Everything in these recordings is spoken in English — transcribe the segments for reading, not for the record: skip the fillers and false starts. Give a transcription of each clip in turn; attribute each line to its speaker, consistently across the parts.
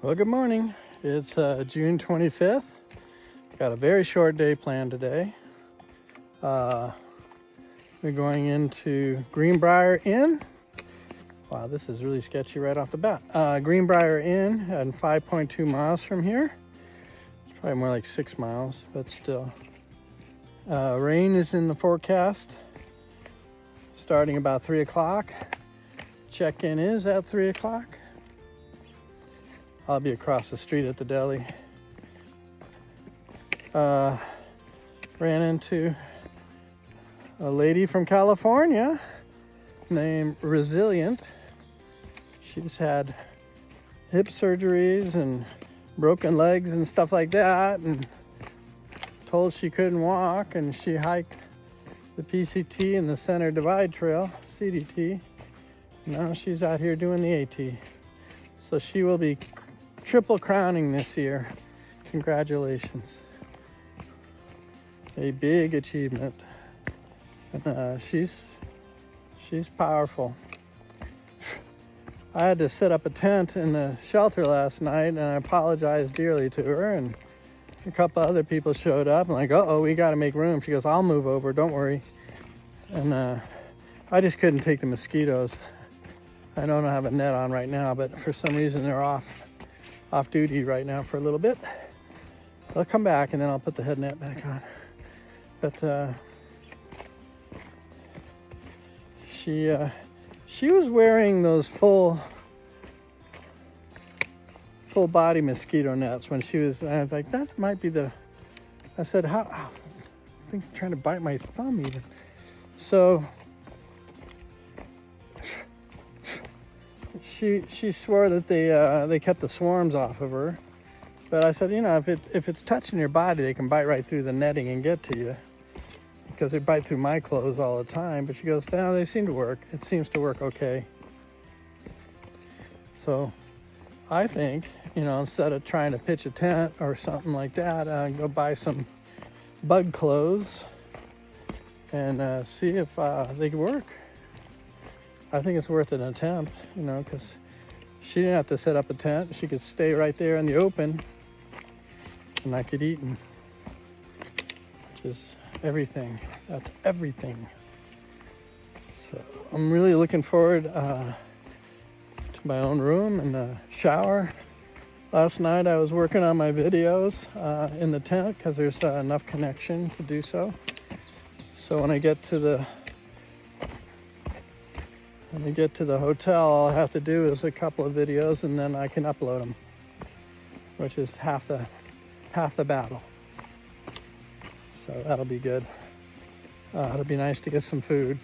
Speaker 1: Well, good morning. It's June 25th. Got a very short day planned today. We're going into Greenbrier Inn. Wow, this is really sketchy right off the bat. Greenbrier Inn, and 5.2 miles from here. It's probably more like 6 miles, but still. Rain is in the forecast starting about 3 o'clock. Check-in is at 3 o'clock. I'll be across the street at the deli. Ran into a lady from California named Resilient. She's had hip surgeries and broken legs and stuff like that, and told she couldn't walk, and she hiked the PCT and the Center Divide Trail, CDT. Now she's out here doing the AT. So she will be triple crowning this year. Congratulations. A big achievement. She's powerful. I had to set up a tent in the shelter last night, and I apologized dearly to her, and a couple other people showed up. I'm like, uh-oh, we got to make room. She goes, I'll move over, don't worry. And I just couldn't take the mosquitoes. I don't have a net on right now, but for some reason they're off duty right now for a little bit. They'll come back, and then I'll put the head net back on. But she was wearing those full body mosquito nets when she was. I was like, that might be the. I said, how? I think she's trying to bite my thumb even. So she swore that they kept the swarms off of her. But I said, you know, if it's touching your body, they can bite right through the netting and get to you, because they bite through my clothes all the time. But she goes, no, they seem to work. It seems to work okay. So I think, you know, instead of trying to pitch a tent or something like that, go buy some bug clothes and see if they could work. I think it's worth an attempt, you know, because she didn't have to set up a tent. She could stay right there in the open, and I could eat, and which is everything. That's everything. So I'm really looking forward to my own room and a shower. Last night I was working on my videos in the tent because there's enough connection to do so. So when I get to the hotel, all I have to do is a couple of videos, and then I can upload them, which is half the battle. So that'll be good. It'll be nice to get some food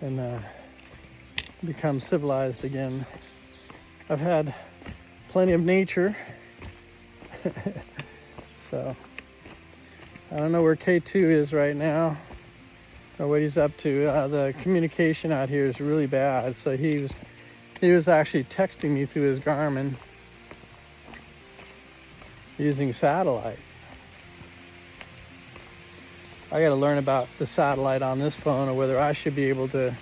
Speaker 1: and become civilized again. I've had plenty of nature. So I don't know where K2 is right now or what he's up to. The communication out here is really bad. So he was actually texting me through his Garmin using satellite. I got to learn about the satellite on this phone, or whether I should be able to,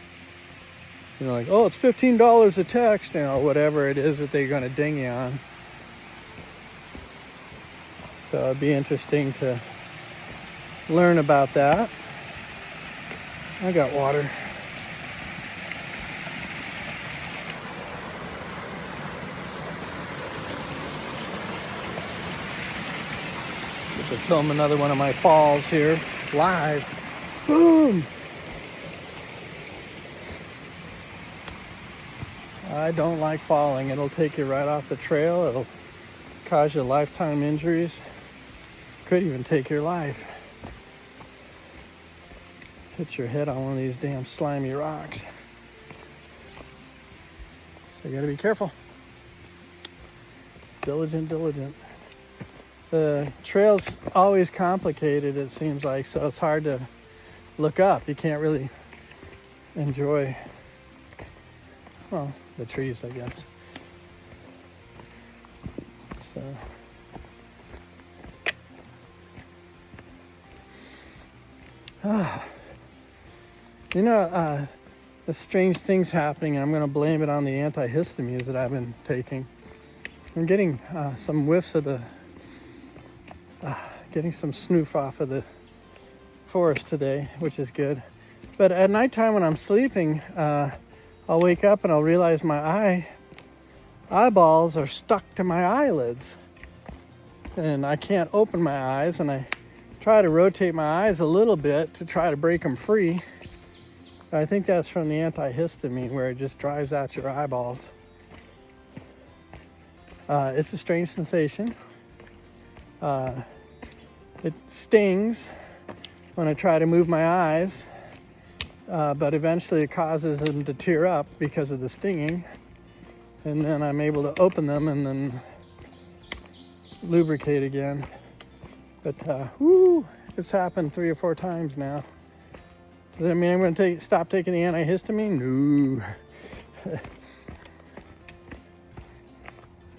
Speaker 1: you know, like, oh, it's $15 a text, you know, whatever it is that they're going to ding you on. So it'd be interesting to learn about that. I got water. Get to film another one of my falls here live. Boom! I don't like falling. It'll take you right off the trail. It'll cause you lifetime injuries. Could even take your life. Hit your head on one of these damn slimy rocks. So you gotta be careful. Diligent. The trail's always complicated, it seems like, so it's hard to look up. You can't really enjoy, well, the trees, I guess. So you know, the strange things happening, and I'm going to blame it on the antihistamines that I've been taking. I'm getting some whiffs of the, getting some snoof off of the forest today, which is good. But at nighttime when I'm sleeping, I'll wake up and I'll realize my eyeballs are stuck to my eyelids. And I can't open my eyes, and I try to rotate my eyes a little bit to try to break them free. I think that's from the antihistamine, where it just dries out your eyeballs. It's a strange sensation. It stings when I try to move my eyes, but eventually it causes them to tear up because of the stinging. And then I'm able to open them and then lubricate again. But it's happened 3 or 4 times now. Does that mean I'm going to stop taking the antihistamine? No.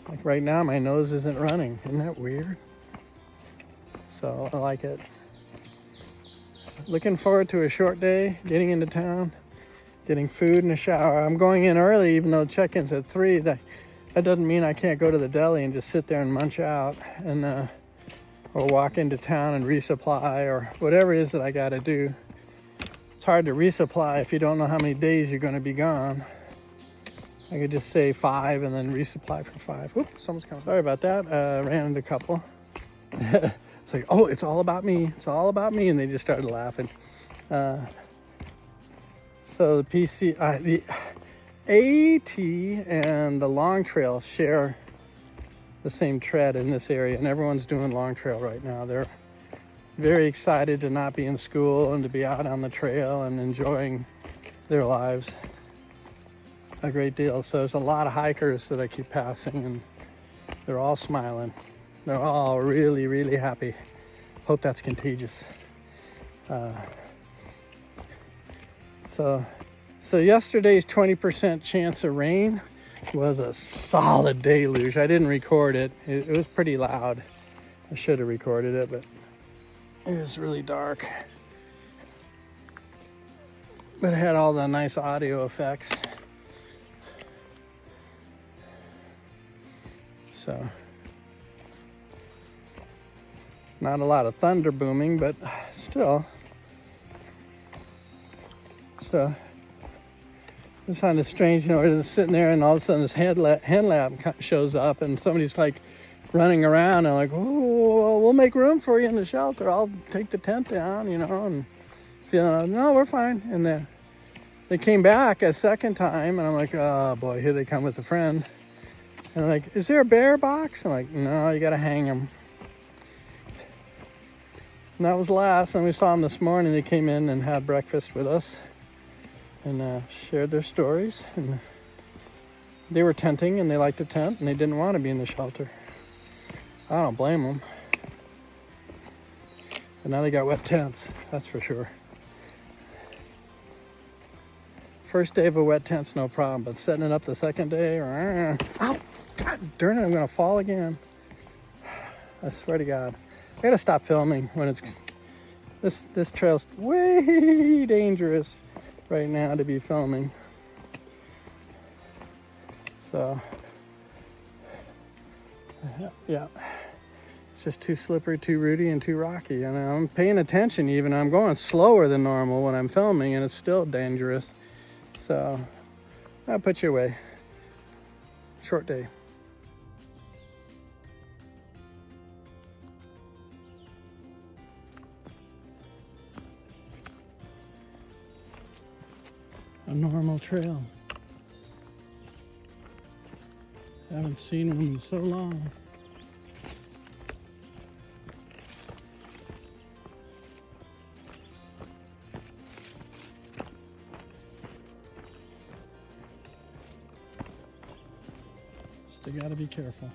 Speaker 1: Like right now, my nose isn't running. Isn't that weird? So I like it. Looking forward to a short day, getting into town, getting food and a shower. I'm going in early, even though check-in's at 3. That doesn't mean I can't go to the deli and just sit there and munch out, and or walk into town and resupply, or whatever it is that I got to do. It's hard to resupply if you don't know how many days you're going to be gone. I could just say 5 and then resupply for 5. Oops, someone's coming. Sorry about that. Ran into a couple. It's like, oh, it's all about me. It's all about me. And they just started laughing. So the AT and the Long Trail share the same tread in this area, and everyone's doing Long Trail right now. They're very excited to not be in school and to be out on the trail and enjoying their lives a great deal. So there's a lot of hikers that I keep passing, and they're all smiling. They're all really, really happy. Hope that's contagious. So yesterday's 20% chance of rain was a solid deluge. I didn't record it. It was pretty loud. I should have recorded it, but it was really dark. But it had all the nice audio effects. So, not a lot of thunder booming, but still. So, it sounded strange, we're sitting there and all of a sudden this hen lab shows up and somebody's like running around and like, oh, we'll make room for you in the shelter. I'll take the tent down, and feeling, no, we're fine. And then they came back a second time and I'm like, oh boy, here they come with a friend. And they're like, is there a bear box? I'm like, no, you gotta hang them. And that was last. And we saw them this morning. They came in and had breakfast with us and shared their stories. And they were tenting and they liked to tent and they didn't want to be in the shelter. I don't blame them. But now they got wet tents, that's for sure. First day of a wet tent's no problem, but setting it up the second day, ow, God darn it, I'm gonna fall again. I swear to God. I gotta stop filming when it's, this trail's way dangerous right now to be filming. So, yeah. It's just too slippery, too rooty, and too rocky. And I'm paying attention even. I'm going slower than normal when I'm filming, and it's still dangerous. So, I'll put you away. Short day. A normal trail. Haven't seen one in so long. Still gotta be careful.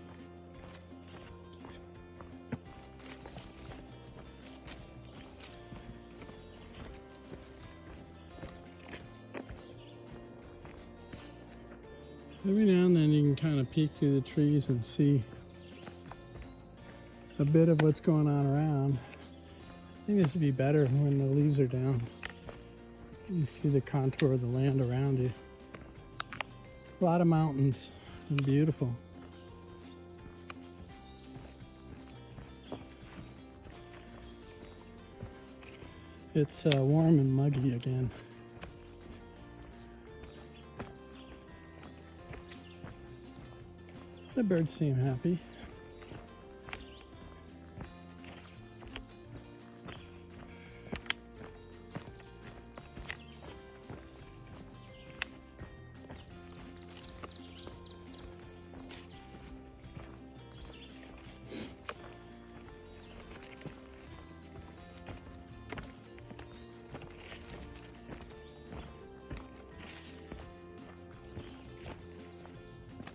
Speaker 1: Every now and then you can kind of peek through the trees and see a bit of what's going on around. I think this would be better when the leaves are down. You see the contour of the land around you. A lot of mountains and beautiful. It's warm and muggy again. The birds seem happy.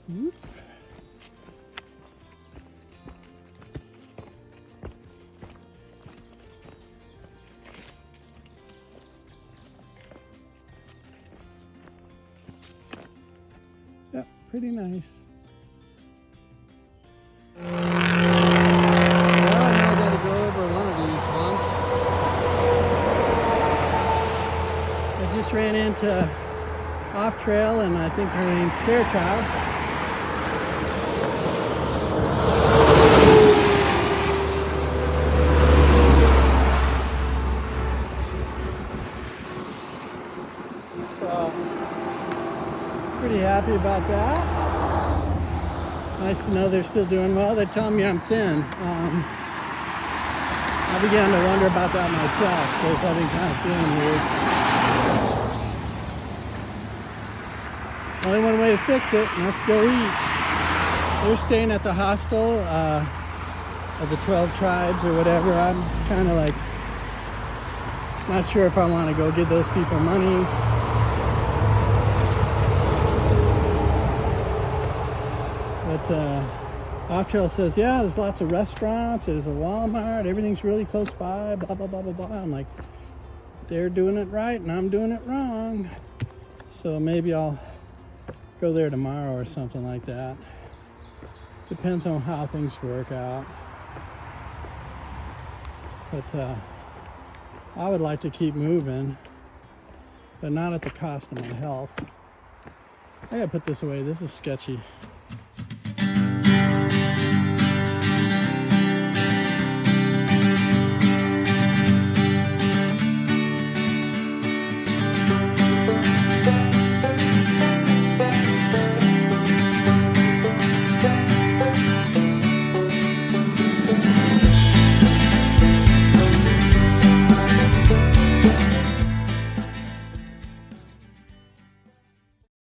Speaker 1: Whoop. Yep, pretty nice. Well, now I gotta go over one of these bumps. I just ran into Off Trail, and I think her name's Fairchild. So, pretty happy about that. Nice to know they're still doing well. They're telling me I'm thin. I began to wonder about that myself because I've been kind of feeling weird. Only one way to fix it, and that's go eat. They're staying at the hostel of the 12 tribes or whatever. I'm kind of like not sure if I want to go give those people monies. But Off Trail says, yeah, there's lots of restaurants, there's a Walmart, everything's really close by, blah, blah, blah, blah, blah. I'm like, they're doing it right and I'm doing it wrong. So maybe I'll go there tomorrow or something like that. Depends on how things work out. But I would like to keep moving, but not at the cost of my health. I gotta put this away. This is sketchy.